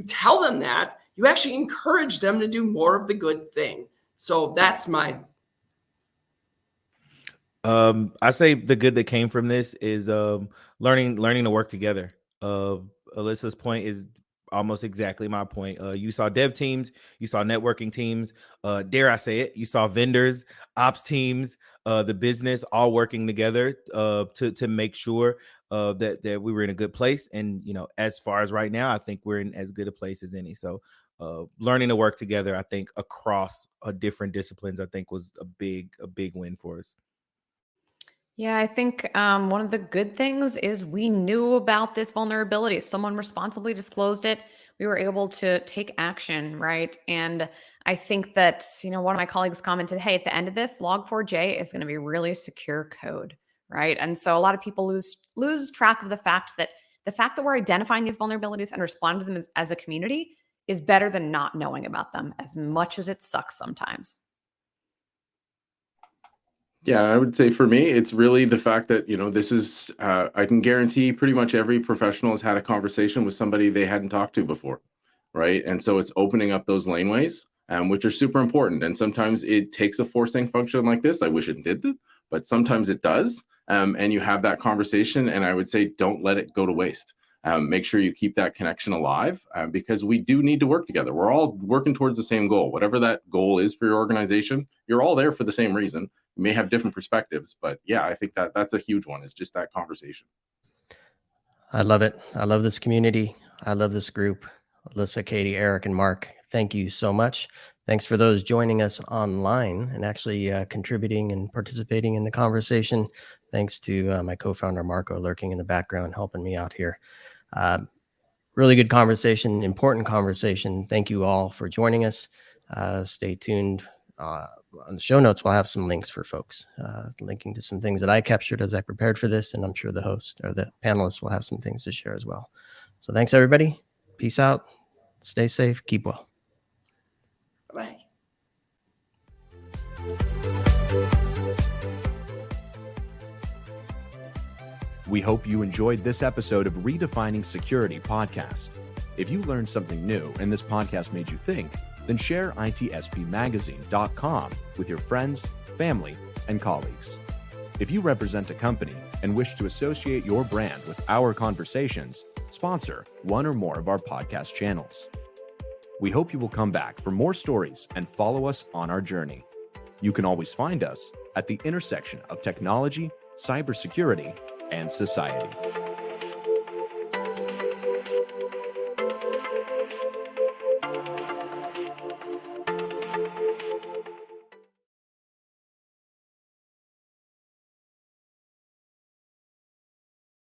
tell them that, you actually encourage them to do more of the good thing. So that's mine. I say the good that came from this is learning to work together. Alyssa's point is almost exactly my point. You saw dev teams, you saw networking teams, dare I say it, you saw vendors, ops teams, the business all working together to make sure that we were in a good place. And as far as right now, I think we're in as good a place as any. So learning to work together, I think across different disciplines, I think was a big win for us. Yeah, I think one of the good things is we knew about this vulnerability. Someone responsibly disclosed it. We were able to take action, right? And I think that, one of my colleagues commented, hey, at the end of this, log4j is going to be really secure code, right? And so a lot of people lose track of the fact that we're identifying these vulnerabilities and responding to them as a community is better than not knowing about them, as much as it sucks sometimes. Yeah, I would say for me, it's really the fact that, this is, I can guarantee pretty much every professional has had a conversation with somebody they hadn't talked to before, right? And so it's opening up those laneways, which are super important. And sometimes it takes a forcing function like this. I wish it didn't, but sometimes it does. And you have that conversation, and I would say don't let it go to waste. Make sure you keep that connection alive because we do need to work together. We're all working towards the same goal. Whatever that goal is for your organization, you're all there for the same reason. You may have different perspectives, but yeah, I think that's a huge one. It's just that conversation. I love it. I love this community. I love this group. Alyssa, Katie, Eric, and Mark, thank you so much. Thanks for those joining us online and actually contributing and participating in the conversation. Thanks to my co-founder, Marco, lurking in the background, helping me out here. Really good conversation, important conversation. Thank you all for joining us. Stay tuned. On the show notes, we'll have some links for folks, linking to some things that I captured as I prepared for this, and I'm sure the host or the panelists will have some things to share as well. So thanks, everybody. Peace out. Stay safe. Keep well. Bye. We hope you enjoyed this episode of Redefining Security podcast. If you learned something new and this podcast made you think, then share ITSPmagazine.com with your friends, family, and colleagues. If you represent a company and wish to associate your brand with our conversations, sponsor one or more of our podcast channels. We hope you will come back for more stories and follow us on our journey. You can always find us at the intersection of technology, cybersecurity, and society.